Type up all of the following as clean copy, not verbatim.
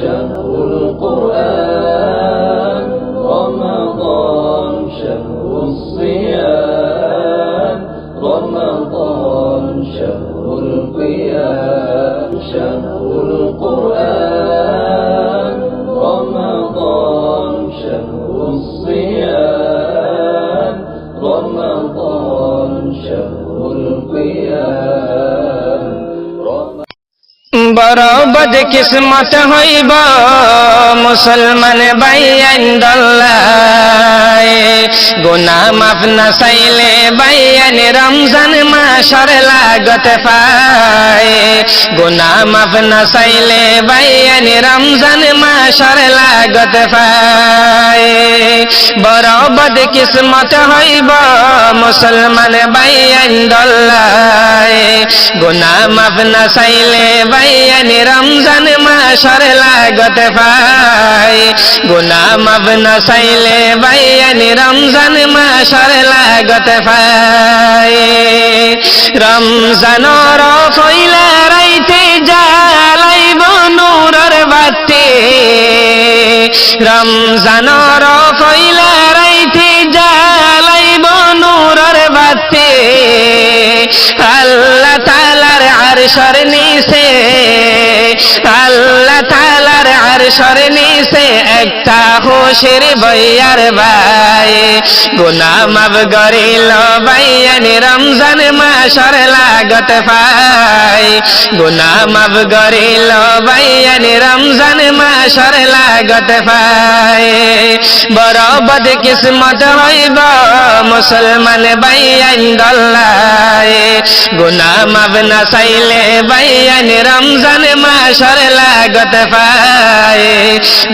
شهر القرآن رمضان شهر الصيام رمضان شهر القيام شهر القرآن رمضان شهر الصيام رمضان شهر القيام বড় বদকিসমত হইব মুসলমান বাইয়ান দল্লায় গুনাহ মাফ না চাইলে বাইয়ান রমজান মাসের লাগত পায় গুনাহ মাফ না চাইলে বাইয়ান রমজান মাসের লাগত পায় বড় বদকিসমত হইব মুসলমান বাইয়ান দল্লায় গুনাহ মাফ না চাইলে বাইয়ান রমজান মাসের লাগত পায় গুনাহ মাফ না চাইলে বাইয়ান রমজান মাসের লাগত পায় রমজানের পয়লা রাইতে জ্বালাইব নূরের বাতি রমজানের পয়লা রাইতে জ্বালাইব নূরের বাতি আল্লাহ তাআলার আরশের নিচে আল্লাহ তাআলার আরশের নিচে একটা খুশির বয়ার ভাই গুনাহ মাফ করিল বাইয়ান রমজান মাসের লাগত পায় গুনাহ মাফ করিল বাইয়ান রমজান মাসের লাগত পায় বড় বদকিসমত হইব মুসলমান বাইয়ান দল্লায় গুনাহ মাফ না চাইলে বাইয়ান রমজান মাসের লাগত পায়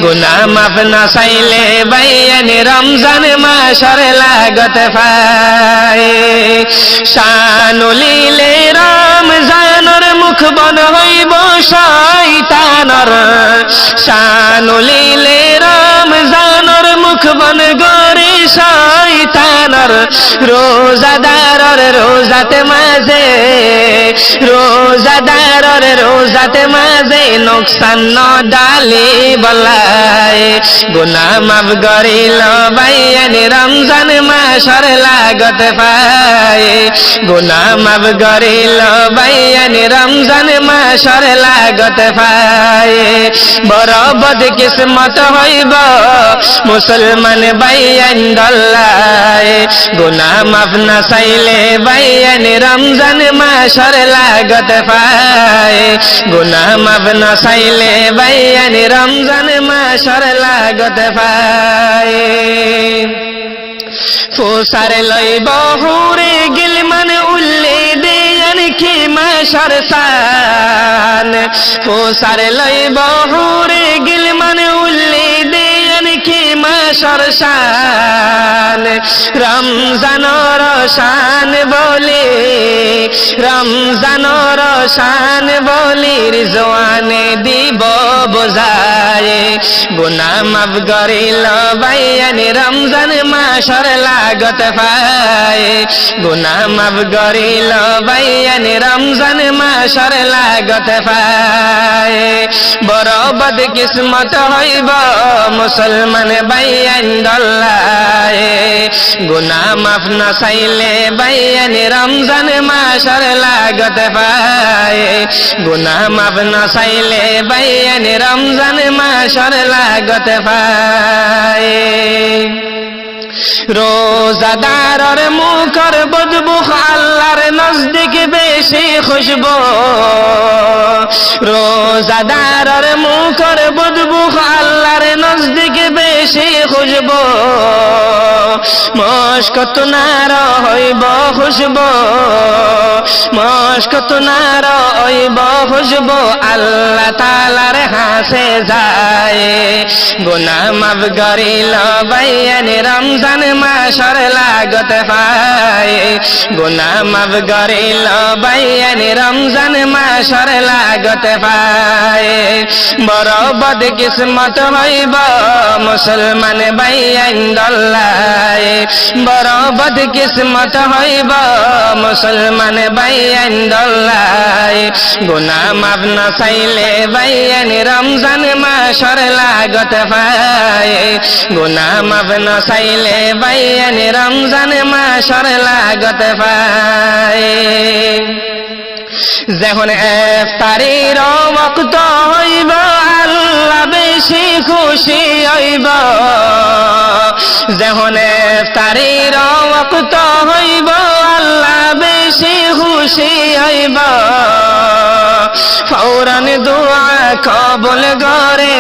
গুনাহ মাফ না চাইলে বাইয়ান রমজান মাসের লাগত পায় শানুলিলে রমজানের মুখ বন হইব শয়তানর শানুলিলে রমজানের মুখ বন গরে শয়তানর রোজাদারর রোজাতে মাঝে রোজাদারর রোজাতে মাঝে নোকসান ডালি বলায় গুনাহ মাফ করিল বাইয়ান রমজান মাসের লাগত পায় গুনাহ মাফ করিল বাইয়ান রমজান মাসের লাগত পায় বড় বদকিসমত হইব মুসলমান বাইয়ান দল্লায় গুনাহ মাফ না চাইলে বাইয়ান রমজান মাসের লাগত পায় গুনাহ মাফ না চাইলে বাইয়ান রমজান মাসের লাগত পায় ফুসার লইব হুরে গিলমান উল্লে দেয়ান কি মাসের সান ফুসার লইব হুরে গিলমান উল্লে দেয়ান কি মাসের শান রমজানের শান বলি রমজানের শান বলি রিজওয়ানে দিব বোঝায় গুনাহ মাফ করিল বাইয়ান রমজান মাসের লাগত পায় গুনাহ মাফ করিল বাইয়ান রমজান মাসের লাগত পায় বড় বদকিসমত হইব মুসলমান বাইয়ান দল্লায় গুনাহ মাফ না চাইলে বাইয়ান রমজান মাসের লাগত পায় গুনাহ মাফ না চাইলে বাইয়ান রমজান মাসের লাগত পায় রোজাদারর মুখর বদবু আল্লাহর নজদিক বেশি খুশবু রোজাদারর মুখর বদবু আল্লাহর নজদিক বেশি খুশবু মশকত নার হইব খুশবু মশকত নার হইব খুশবু আল্লাহ তাআলার হাসে যায় গুনাহ মাফ করিল বাইয়ান রমজান মাসের লাগত পায় গুনাহ মাফ করিল বাইয়ান রমজান মাসের লাগত পায় বড় বদকিসমত হইব মুসলমান বাইয়ান দল্লায় পায় বড় বদকিসমত হইব মুসলমান বাইয়ান দল্লায় গুনাহ মাফ না চাইলে বাইয়ান রমজান মাসর লাগত পায় গুনাহ মাফ না চাইলে বাইয়ান রমজান মাসর লাগত পায় যখন ইফতারির ওয়াক্ত হইব আল্লাহ বেশি খুশি হইব যখন ইফতারির ওয়াক্ত হইব আল্লাহ বেশি খুশি হইব ফৌরান দুআ কবুল করে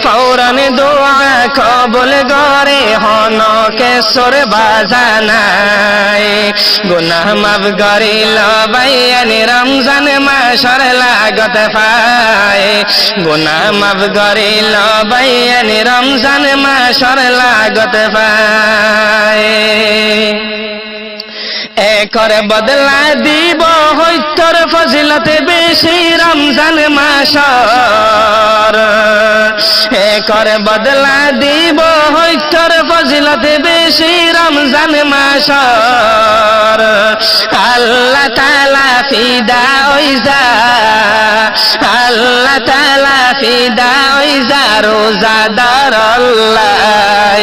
ফৌরান দুআ কবুল করে হনকে সুর বাজানায় গুনাহ মাফ করিল বাইয়ান রমজান মাসর লাগত পায় গুনাহ মাফ করিল বাইয়ান রমজান মাসর লাগত পায় একর বদলা দিব হইতর ফজিলতে বেশি রমজান মাসর একর বদলা দিব হইতর ফজিলতে বেশি রমজান মাসর আল্লাহ তাআলা ফিদা হইজা আল্লাহ তাআলা ফিদা হইজা রোজাদার আল্লাহ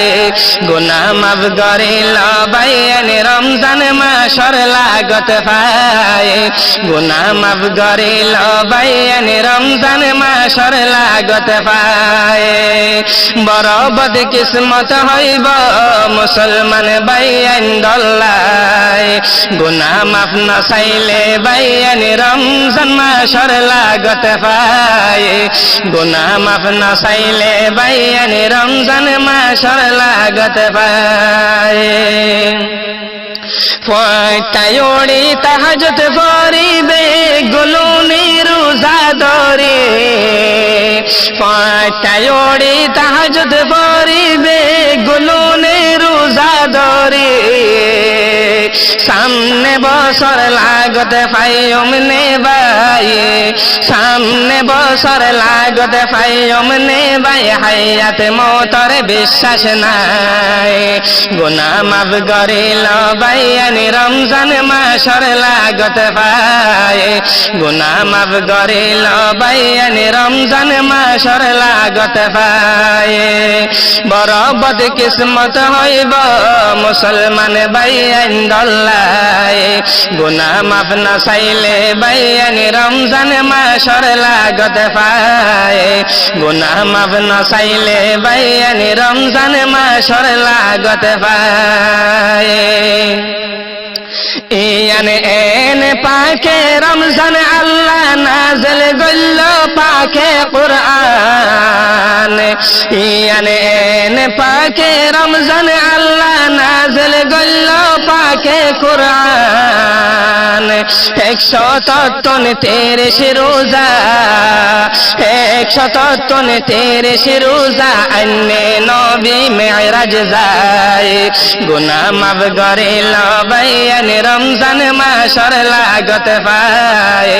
গুনাহ মাফ করিল বাইয়ান রমজান মাসর লাগত পায় গুনাহ মাফ করিল বাইয়ান রমজান মাসর লাগত পায় বড় বদকিসমত হইব মুসলমান বাইয়ান দল্লায় গুনাহ মাফ না চাইলে বাইয়ান রমজান মাসর লাগত পায় গুনাহ মাফ না চাইলে বাইয়ান রমজান মাসর লাগত পায় পয়তায়ড়ি তাহাজ্জুদ পড়িবে গুলুনি রোজা ধরে পয়তায়ড়ি তাহাজ্জুদ পড়িবে গুলুনি রোজা ধরে সামনে বছর লাগত পাইয়মনে ভাই সামনে বছর লাগত পাইয়মনে ভাই হায়াত মওতর বিশ্বাস নাই গুনাহ মাফ করিল বাইয়ান রমজান মাসর লাগত পায় গুনাহ মাফ করিল বাইয়ান রমজান মাসর লাগত পায় বড় বদকিসমত হইব মুসলমান বাইয়ান দল্লায় গুনাহ মাফ না চাইলে বাইয়ান রমজান মাসর লাগত পায় গুনাহ মাফ না চাইলে বাইয়ান রমজান মাসর লাগত পায় ইয়ান এন পাকে রমজান আল্লাহ নাযিল গল্ল পাকে কুরআন ইয়ান এন পাকে রমজান আল্লাহ নাযিল গল্ল পাকে কুরআন 133 রোজা 133 রোজা আন্নে নবী মেরাজ যায় গুনাহ মাফ করিল বাইয়ান রমজান মাসর লাগত পায়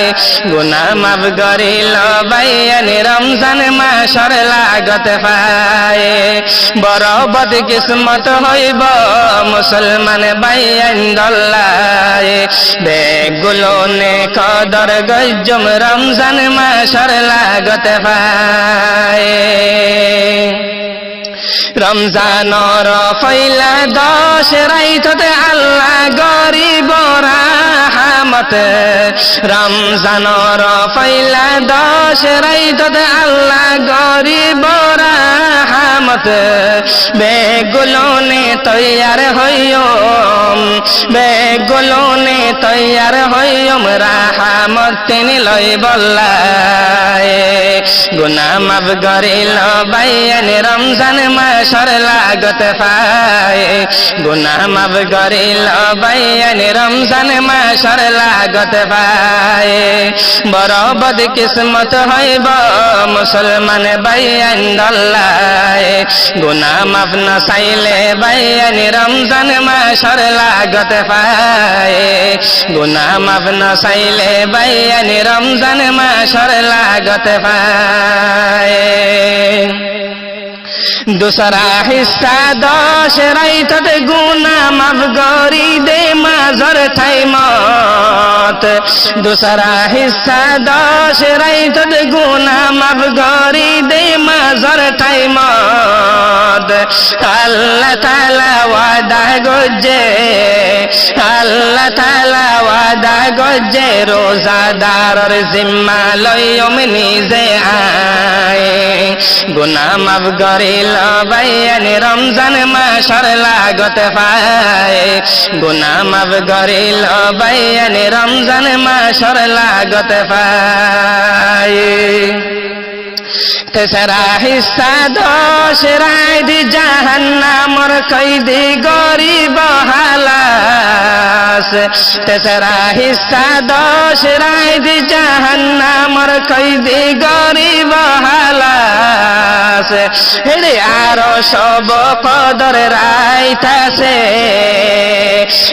গুনাহ মাফ করিল বাইয়ান রমজান মাসর লাগত পায় বড় বদকিসমত হইব মুসলমান বাইয়ান দল্লায় বেগুলো নে কদর গজ্জম রমজান মাসর লাগত পায় রমজানর পয়লা 10 রাইততে আল্লাহ গরিব রাহমত রমজানর পয়লা 10 রাইততে আল্লাহ গরিব রাহমত বেগুলো নে তৈয়ার হইয়ম বেগুলো নে তৈয়ার হইয়ম রাহমত তিনি লই বল্লায় গুনাহ মাফ করিল বাইয়ান রমজান মাসর লাগত পায় গুনাহ মাফ করিল বাইয়ান রমজান মাসর লাগত পায় বড় বদকিসমত হইব মুসলমান বাইয়ান দল্লায় গুনাহ মাফ না চাইলে বাইয়ান রমজান মাসর লাগত পায় গুনাহ মাফ না চাইলে বাইয়ান রমজান মাসর লাগত পায় दूसरा हिस्सा 10 राइतत गुना माफ गरी दे माजर थाई मत दूसरा हिस्सा 10 राइतत गुना माफ गरी दे माजर थाई मत अल्लाह ताला वादा गजे अल्लाह ताला वादा गजे रोजादारर जिम्मा लयम निजे आए गुनाह माफ गरिल বাইয়ানি রমজান মাসের লাগত পায় গুনাহ মাফ गरिल বাইয়ানি রমজান মাসের লাগত পায় तेसरा हिस्सा 10 रात जहन्नमर कैदी गरीब हालास तेसरा हिस्सा 10 रात जहन्नमर कैदी गरीब हालास हेरे आरो सब कदर राइतासे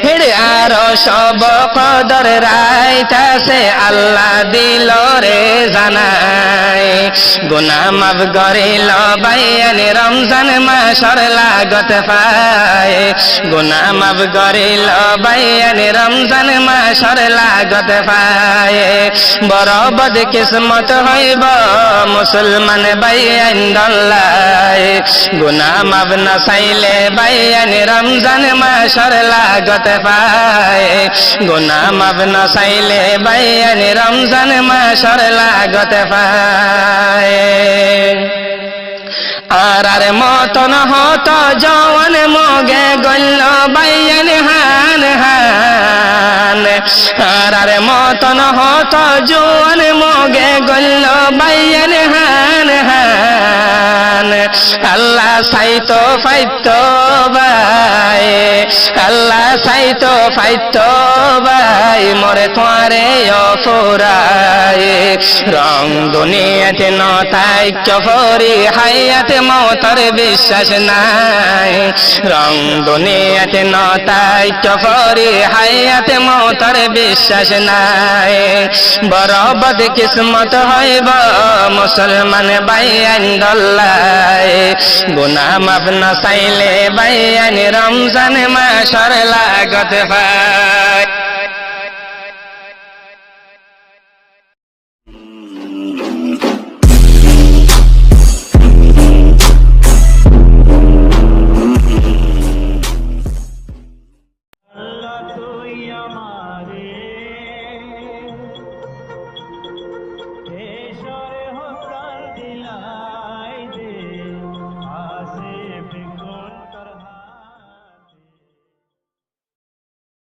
हेरे आरो सब कदर राइतासे अल्लाह दिल रे জানাই गुनाह माफ गरिल বাইয়ানি রমজান মাসের লাগত পায় गुनाह माफ गरिल বাইয়ানি রমজান মাসের লাগত পায় বড় বদ কিসমত হইব মুসলমান বাইয়ান দল্লায় गुनाह माफ না চাইলে বাইয়ানি রমজান মাসের লাগত পায় गुनाह माफ না চাইলে বাইয়ানি রমজান মাসের লাগত পায় আর মতন হত জওয়ান মগে গল্ল বাইয়ান হান হান আর মতন হত জওয়ান মগে গল্ল বাইয়ান হান হান আল্লাহ সাইতো ফাইতো বাই আল্লাহ সাইতো ফাইতো বাই মরে তোরে অফরায় রং দুনিয়াতে নতাই কফরি হায়াতে মৌতর বিশ্বাস নাই রং দুনিয়াতে নতাই কফরি হায়াতে মৌতর বিশ্বাস নাই বড় বদ কিসমত হইব মুসলমান বাইয়ান দল্লায় গুনাহ মাফ না চাইলে বাইয়ানি রমজান মাসের লাগত পায়